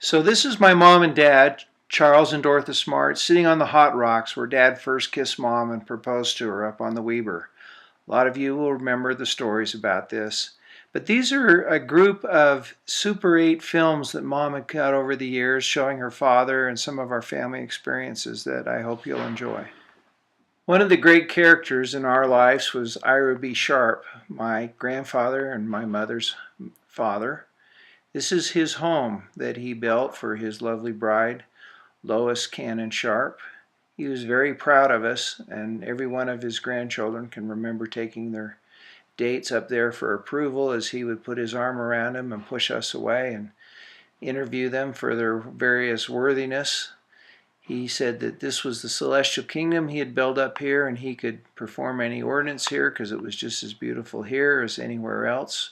So this is my mom and dad, Charles and Dorotha Smart, sitting on the hot rocks where Dad first kissed Mom and proposed to her up on the Weber. A lot of you will remember the stories about this. But these are a group of Super 8 films that Mom had cut over the years showing her father and some of our family experiences that I hope you'll enjoy. One of the great characters in our lives was Ira B. Sharp, my grandfather and my mother's father. This is his home that he built for his lovely bride, Lois Cannon Sharp. He was very proud of us, and every one of his grandchildren can remember taking their dates up there for approval as he would put his arm around them and push us away and interview them for their various worthiness. He said that this was the celestial kingdom he had built up here, and he could perform any ordinance here because it was just as beautiful here as anywhere else.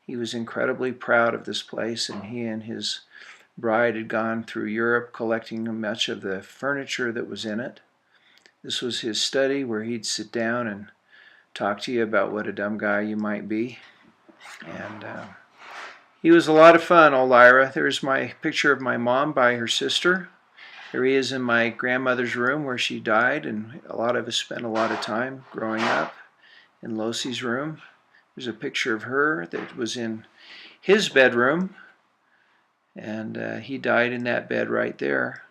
He was incredibly proud of this place, and he and his bride had gone through Europe collecting much of the furniture that was in it. This was his study where he'd sit down and talk to you about what a dumb guy you might be. And he was a lot of fun, old Ira. There's my picture of my mom by her sister. There he is in my grandmother's room where she died, and a lot of us spent a lot of time growing up in Losie's room. There's a picture of her that was in his bedroom, and he died in that bed right there.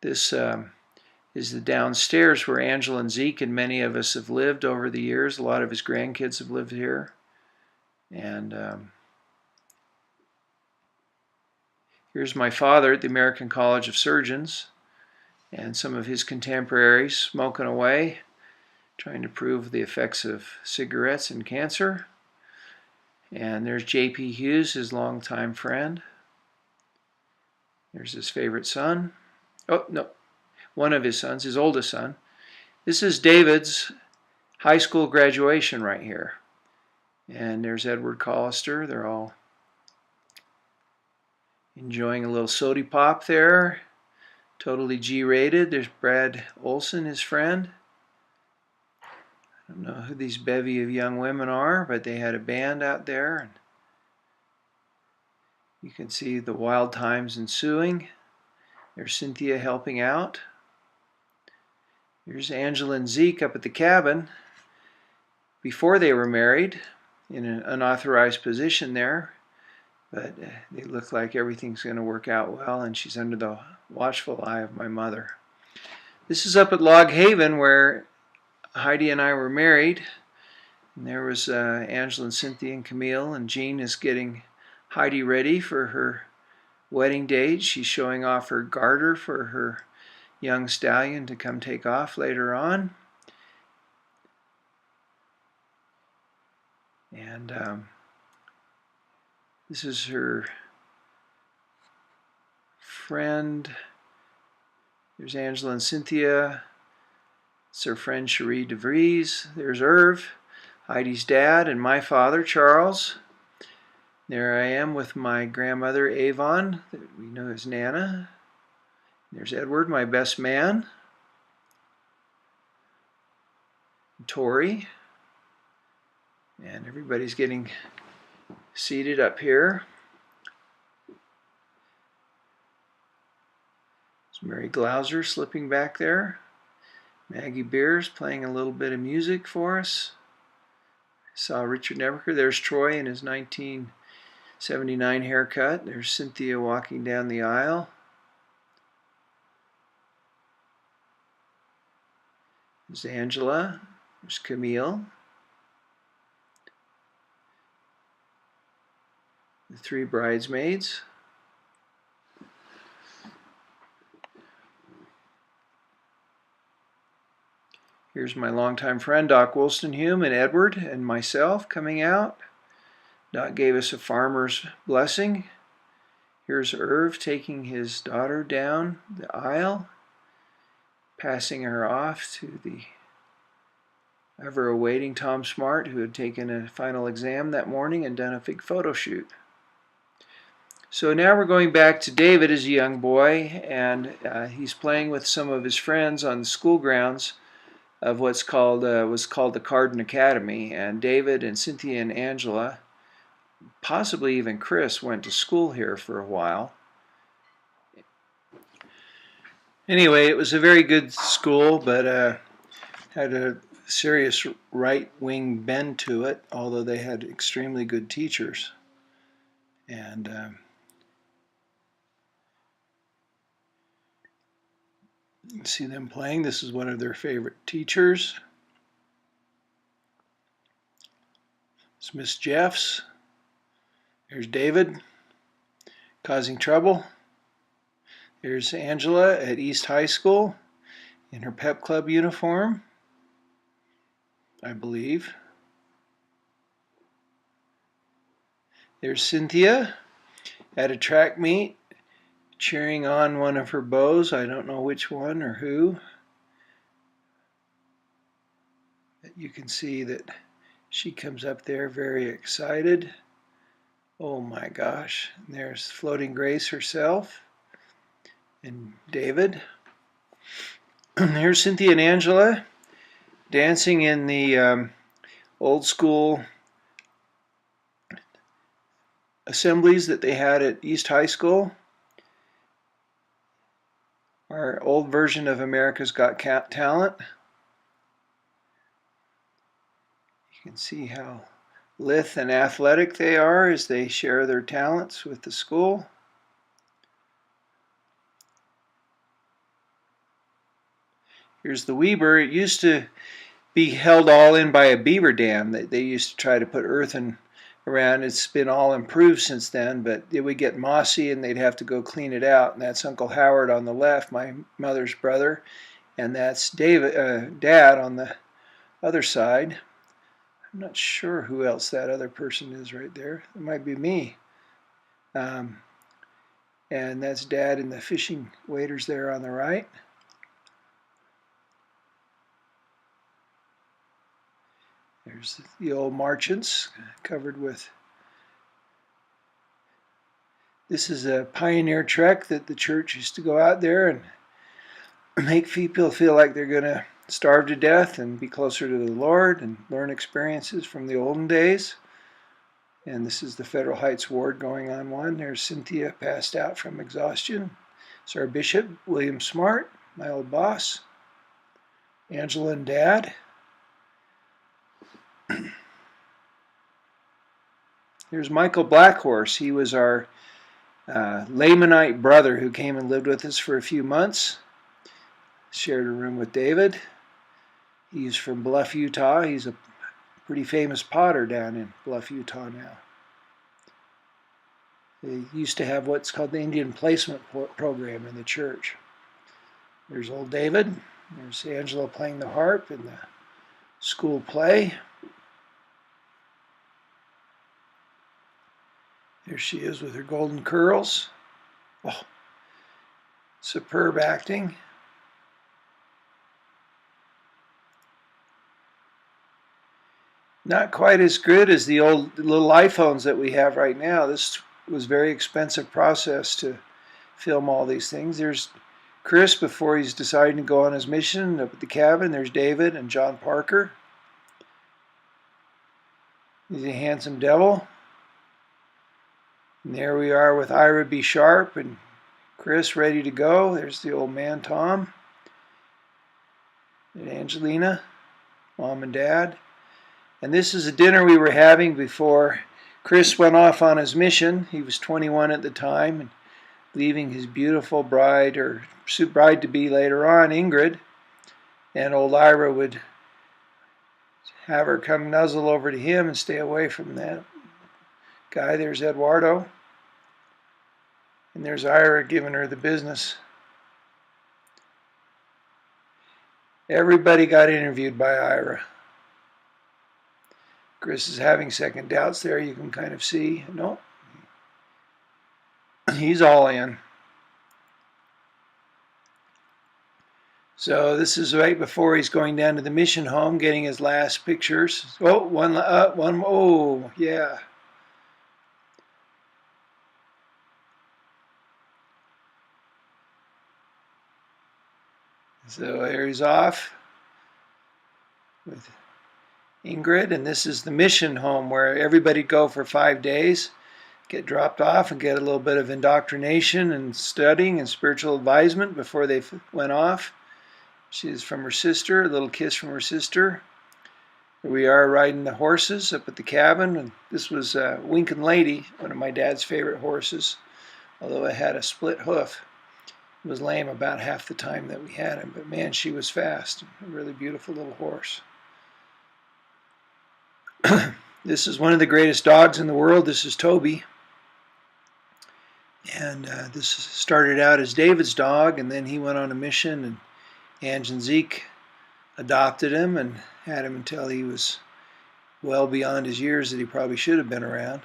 This is the downstairs where Angela and Zeke and many of us have lived over the years. A lot of his grandkids have lived here. And here's my father at the American College of Surgeons and some of his contemporaries smoking away, trying to prove the effects of cigarettes and cancer. And there's J.P. Hughes, his longtime friend. There's his favorite son. Oh, no, one of his sons, his oldest son. This is David's high school graduation right here. And there's Edward Collister. They're all enjoying a little sody pop there. Totally G-rated. There's Brad Olson, his friend. I don't know who these bevy of young women are, but they had a band out there. And you can see the wild times ensuing. There's Cynthia helping out. Here's Angela and Zeke up at the cabin before they were married in an unauthorized position there. But they look like everything's going to work out well, and she's under the watchful eye of my mother. This is up at Log Haven where Heidi and I were married. And there was Angela and Cynthia and Camille, and Jean is getting Heidi ready for her wedding date. She's showing off her garter for her young stallion to come take off later on. And this is her friend. There's Angela and Cynthia. It's her friend Cherie DeVries. There's Irv, Heidi's dad, and my father, Charles. There I am with my grandmother, Avon, that we know as Nana. There's Edward, my best man. And Tori. And everybody's getting seated up here. There's Mary Glauser slipping back there. Maggie Beers playing a little bit of music for us. I saw Richard Neberker. There's Troy in his 1979 haircut. There's Cynthia walking down the aisle. There's Angela. There's Camille. The three bridesmaids. Here's my longtime friend Doc Wolstenhume and Edward and myself coming out. Doc gave us a farmer's blessing. Here's Irv taking his daughter down the aisle, passing her off to the ever-awaiting Tom Smart, who had taken a final exam that morning and done a big photo shoot. So now we're going back to David as a young boy, and he's playing with some of his friends on the school grounds of what's called was called the Carden Academy, and David and Cynthia and Angela, possibly even Chris, went to school here for a while. Anyway, it was a very good school, but had a serious right-wing bend to it, although they had extremely good teachers. And you can see them playing. This is one of their favorite teachers. It's Miss Jeffs. There's David, causing trouble. There's Angela at East High School in her pep club uniform, I believe. There's Cynthia at a track meet, cheering on one of her beaux. I don't know which one or who. You can see that she comes up there very excited. Oh my gosh. And there's Floating Grace herself and David. Here's Cynthia and Angela dancing in the old school assemblies that they had at East High School. Our old version of America's Got Talent. You can see how lithe and athletic they are as they share their talents with the school. Here's the Weber. It used to be held all in by a beaver dam that they used to try to put earth in around. It's been all improved since then, but it would get mossy and they'd have to go clean it out. And that's Uncle Howard on the left, my mother's brother, and that's Dad on the other side. I'm not sure who else that other person is right there. It might be me. And that's Dad and the fishing waders there on the right. There's the old marchants covered with. This is a pioneer trek that the church used to go out there and make people feel like they're going to starve to death and be closer to the Lord and learn experiences from the olden days. And this is the Federal Heights Ward going on one. There's Cynthia passed out from exhaustion. It's our Bishop, William Smart, my old boss. Angela and Dad. Here's Michael Blackhorse. He was our Lamanite brother who came and lived with us for a few months. Shared a room with David. He's from Bluff, Utah. He's a pretty famous potter down in Bluff, Utah now. They used to have what's called the Indian Placement Program in the church. There's old David. There's Angela playing the harp in the school play. There she is with her golden curls. Oh, superb acting. Not quite as good as the old little iPhones that we have right now. This was a very expensive process to film all these things. There's Chris before he's deciding to go on his mission up at the cabin. There's David and John Parker. He's a handsome devil. And there we are with Ira B. Sharp and Chris ready to go. There's the old man, Tom. And Angelina, Mom and Dad. And this is a dinner we were having before Chris went off on his mission. He was 21 at the time, and leaving his beautiful bride, or bride-to-be later on, Ingrid. And old Ira would have her come nuzzle over to him and stay away from that guy. There's Eduardo. And there's Ira giving her the business. Everybody got interviewed by Ira. Chris is having second doubts there, you can kind of see. No, he's all in. So this is right before he's going down to the mission home, getting his last pictures. Oh, one, oh, yeah. So there he's off. with Ingrid, and this is the mission home where everybody'd go for 5 days, get dropped off and get a little bit of indoctrination and studying and spiritual advisement before they went off. She's from her sister, a little kiss from her sister. Here we are riding the horses up at the cabin, and this was Winkin' Lady, one of my dad's favorite horses, although it had a split hoof. It was lame about half the time that we had him, but man, she was fast. A really beautiful little horse. This is one of the greatest dogs in the world. This is Toby. And this started out as David's dog, and then he went on a mission, and Ange and Zeke adopted him and had him until he was well beyond his years that he probably should have been around.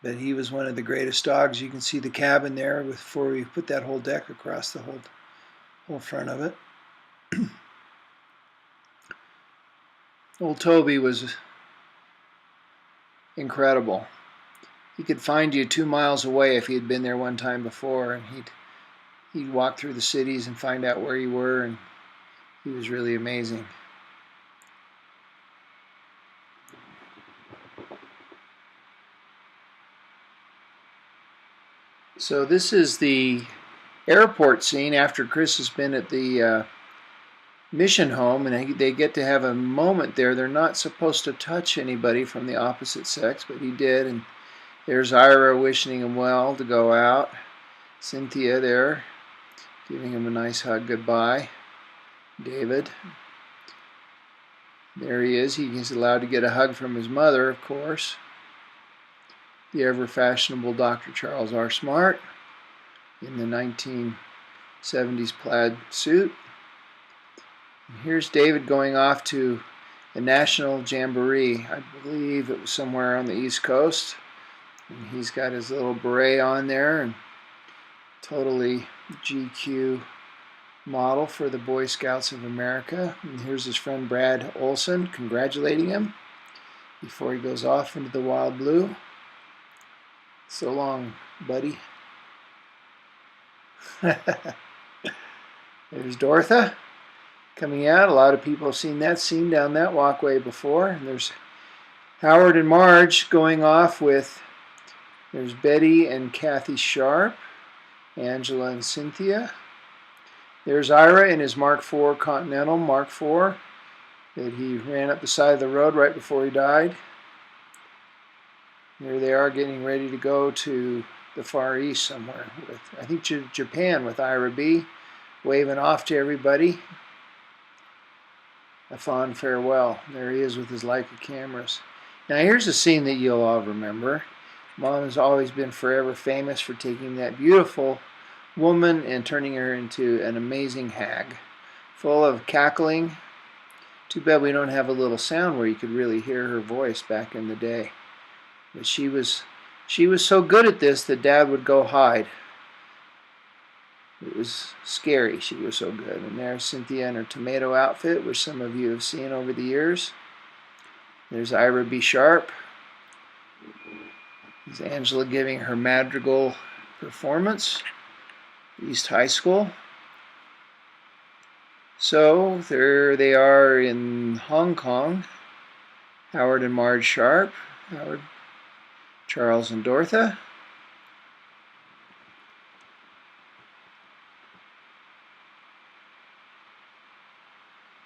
But he was one of the greatest dogs. You can see the cabin there before we put that whole deck across the whole front of it. Old Toby was incredible. He could find you 2 miles away if he had been there one time before, and he'd walk through the cities and find out where you were, and he was really amazing. So this is the airport scene after Chris has been at the mission home, and they get to have a moment there. They're not supposed to touch anybody from the opposite sex, but he did, and there's Ira wishing him well to go out. Cynthia there giving him a nice hug goodbye. David. There he is. He is allowed to get a hug from his mother, of course. The ever-fashionable Dr. Charles R. Smart in the 1970s plaid suit. And here's David going off to the National Jamboree. I believe it was somewhere on the East Coast. And he's got his little beret on there, and totally GQ model for the Boy Scouts of America. And here's his friend Brad Olson congratulating him before he goes off into the wild blue. So long, buddy. There's Dorotha coming out. A lot of people have seen that scene down that walkway before. And there's Howard and Marge going off with, there's Betty and Kathy Sharp, Angela and Cynthia. There's Ira in his Mark IV Continental Mark IV that he ran up the side of the road right before he died. There they are getting ready to go to the Far East somewhere with, I think, Japan, with Ira B, waving off to everybody. A fond farewell. There he is with his Leica cameras. Now here's a scene that you'll all remember. Mom has always been forever famous for taking that beautiful woman and turning her into an amazing hag, full of cackling. Too bad we don't have a little sound where you could really hear her voice back in the day. But she was so good at this that Dad would go hide. It was scary. She was so good. And there's Cynthia in her tomato outfit, which some of you have seen over the years. There's Ira B. Sharp. There's Angela giving her madrigal performance. East High School. So there they are in Hong Kong. Howard and Marge Sharp. Howard, Charles and Dorotha.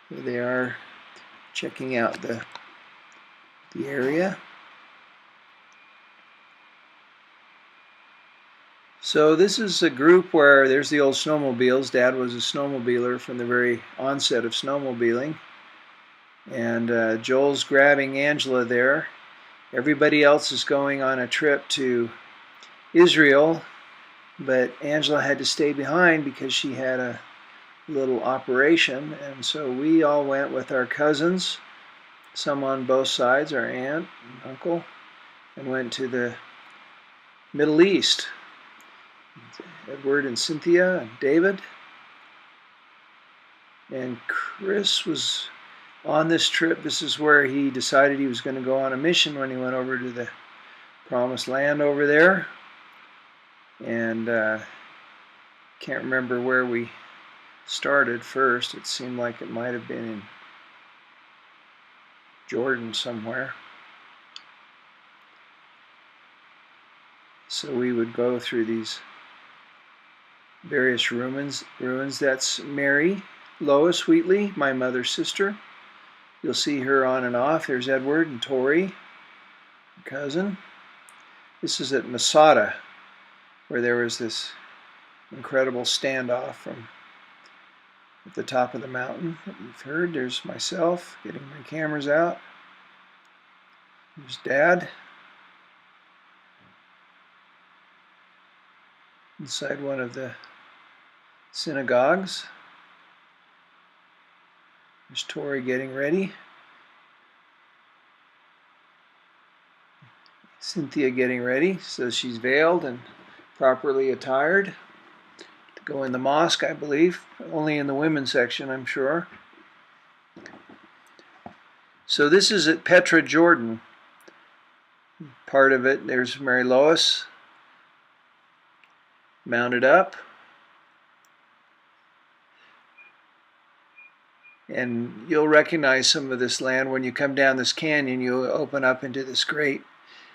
Here they are checking out the area. So this is a group where there's the old snowmobiles. Dad was a snowmobiler from the very onset of snowmobiling. And Joel's grabbing Angela there. Everybody else is going on a trip to Israel, but Angela had to stay behind because she had a little operation, and so we all went with our cousins, some on both sides, our aunt and uncle, and went to the Middle East. Edward and Cynthia and David. And Chris was on this trip. This is where he decided he was going to go on a mission when he went over to the Promised Land over there. And can't remember where we started first. It seemed like it might have been in Jordan somewhere. So we would go through these various ruins. That's Mary Lois Wheatley, my mother's sister. You'll see her on and off. There's Edward and Tori, cousin. This is at Masada, where there was this incredible standoff from at the top of the mountain that you've heard. There's myself getting my cameras out. There's Dad inside one of the synagogues. There's Tori getting ready. Cynthia getting ready, so she's veiled and properly attired to go in the mosque, I believe. Only in the women's section, I'm sure. So this is at Petra, Jordan. Part of it, there's Mary Lois mounted up. And you'll recognize some of this land when you come down this canyon. You open up into this great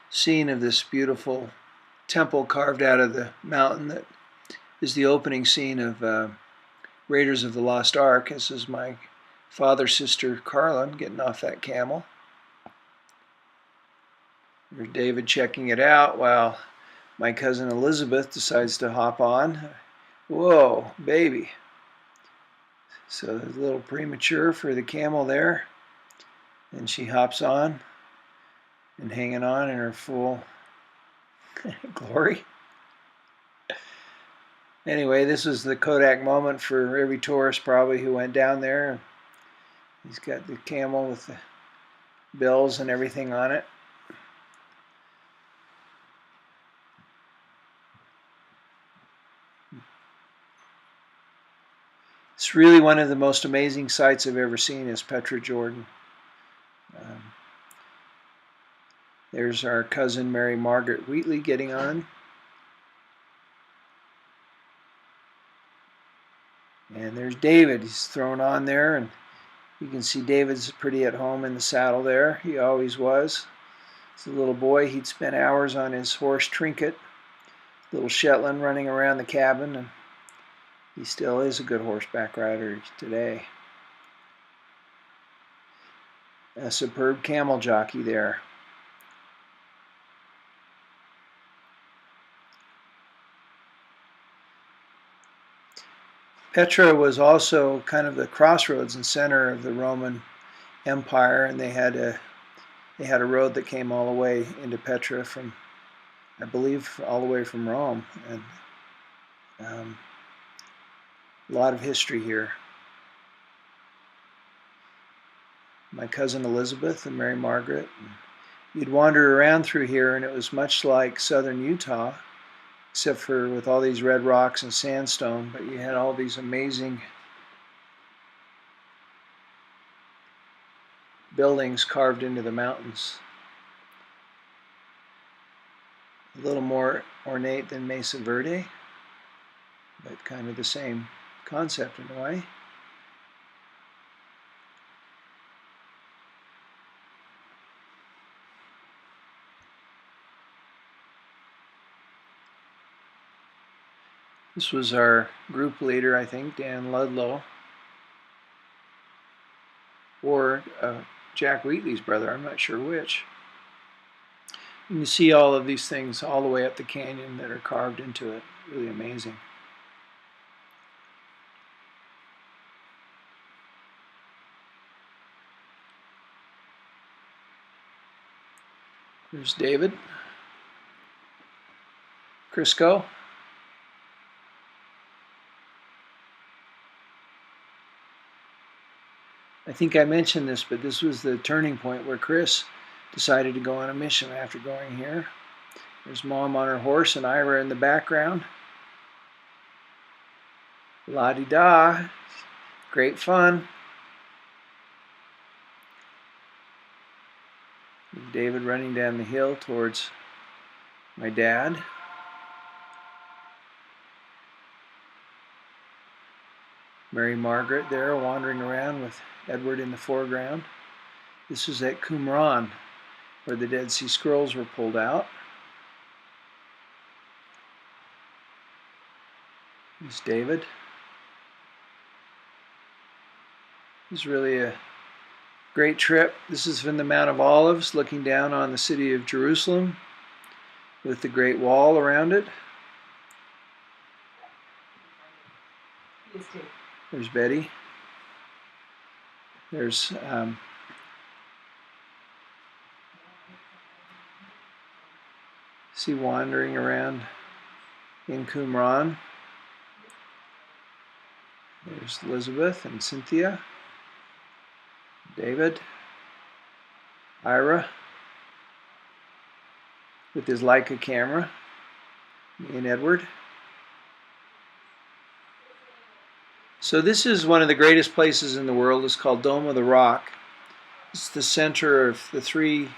scene of this beautiful temple carved out of the mountain that is the opening scene of Raiders of the Lost Ark. This is my father's sister Carlin getting off that camel. There's David checking it out while my cousin Elizabeth decides to hop on. Whoa, baby. So a little premature for the camel there. And she hops on and hanging on in her full glory. Anyway, this was the Kodak moment for every tourist probably who went down there. He's got the camel with the bells and everything on it. It's really one of the most amazing sights I've ever seen is Petra, Jordan. There's our cousin Mary Margaret Wheatley getting on. And there's David. He's thrown on there, and you can see David's pretty at home in the saddle there. He always was. As a little boy, he'd spent hours on his horse Trinket, little Shetland, running around the cabin, and he still is a good horseback rider today. A superb camel jockey there. Petra was also kind of the crossroads and center of the Roman Empire, and they had a road that came all the way into Petra from, I believe, all the way from Rome, and a lot of history here. My cousin Elizabeth and Mary Margaret. You'd wander around through here, and it was much like southern Utah, except for with all these red rocks and sandstone, but you had all these amazing buildings carved into the mountains. A little more ornate than Mesa Verde, but kind of the same concept in a way. This was our group leader, I think, Dan Ludlow, or Jack Wheatley's brother, I'm not sure which. You can see all of these things all the way up the canyon that are carved into it. Really amazing. There's David. Crisco. I think I mentioned this, but this was the turning point where Chris decided to go on a mission after going here. There's Mom on her horse and Ira in the background. La-di-da. Great fun. David running down the hill towards my dad. Mary Margaret there wandering around with Edward in the foreground. This is at Qumran, where the Dead Sea Scrolls were pulled out. Here's David. It's really a great trip. This is from the Mount of Olives, looking down on the city of Jerusalem with the Great Wall around it. There's Betty. There's see wandering around in Qumran. There's Elizabeth and Cynthia, David, Ira with his Leica camera, me and Edward. So this is one of the greatest places in the world. It's called Dome of the Rock. It's the center of the three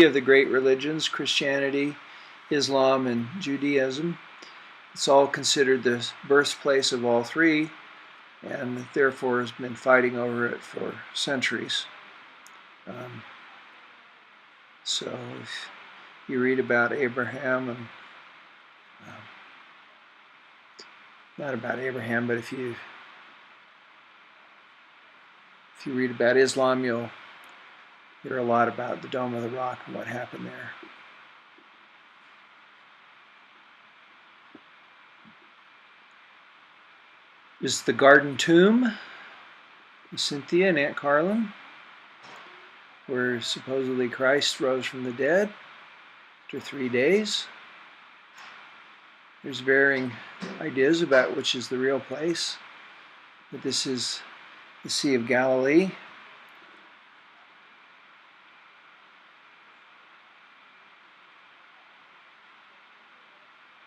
of the great religions, Christianity, Islam, and Judaism. It's all considered the birthplace of all three, and therefore has been fighting over it for centuries. So if you read about Abraham, and not about Abraham, but if you read about Islam, you'll hear a lot about the Dome of the Rock and what happened there. This is the Garden Tomb, Cynthia and Aunt Carlin, where supposedly Christ rose from the dead after 3 days. There's varying ideas about which is the real place, but this is the Sea of Galilee.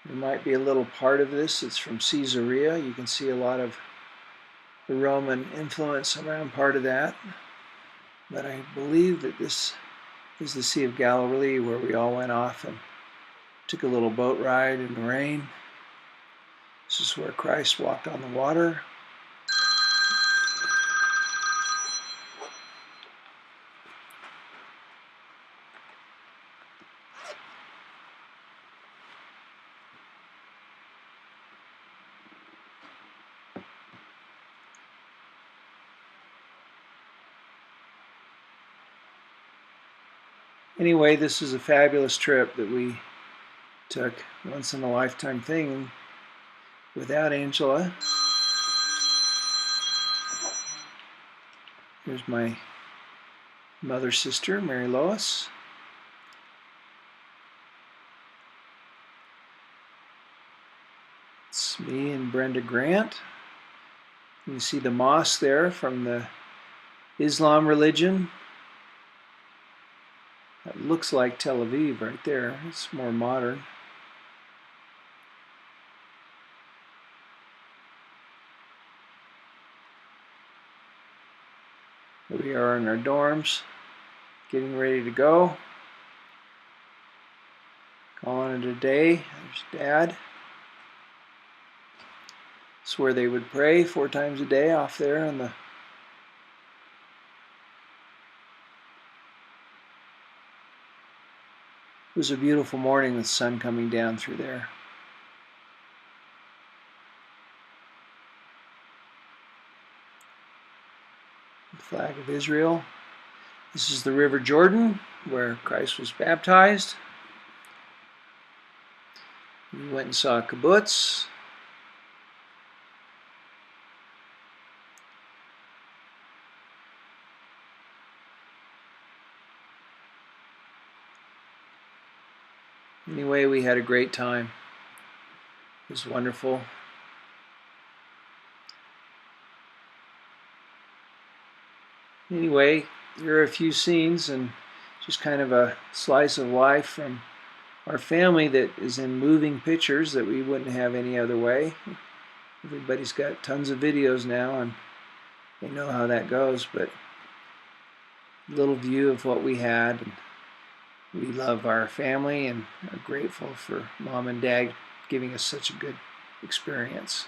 There might be a little part of this. It's from Caesarea. You can see a lot of the Roman influence around part of that. But I believe that this is the Sea of Galilee, where we all went off and took a little boat ride in the rain. This is where Christ walked on the water. Anyway, this is a fabulous trip that we took, once in a lifetime thing, without Angela. Here's my mother's sister, Mary Lois. It's me and Brenda Grant. You can see the mosque there from the Islam religion. That looks like Tel Aviv right there. It's more modern. Here we are in our dorms, getting ready to go. Calling it a day. There's Dad. It's where they would pray 4 times a day off there on the It was a beautiful morning with the sun coming down through there. The flag of Israel. This is the River Jordan, where Christ was baptized. We went and saw a kibbutz. Anyway, we had a great time. It was wonderful. Anyway, here are a few scenes and just kind of a slice of life from our family that is in moving pictures that we wouldn't have any other way. Everybody's got tons of videos now and they know how that goes, but a little view of what we had. We love our family and are grateful for Mom and Dad giving us such a good experience.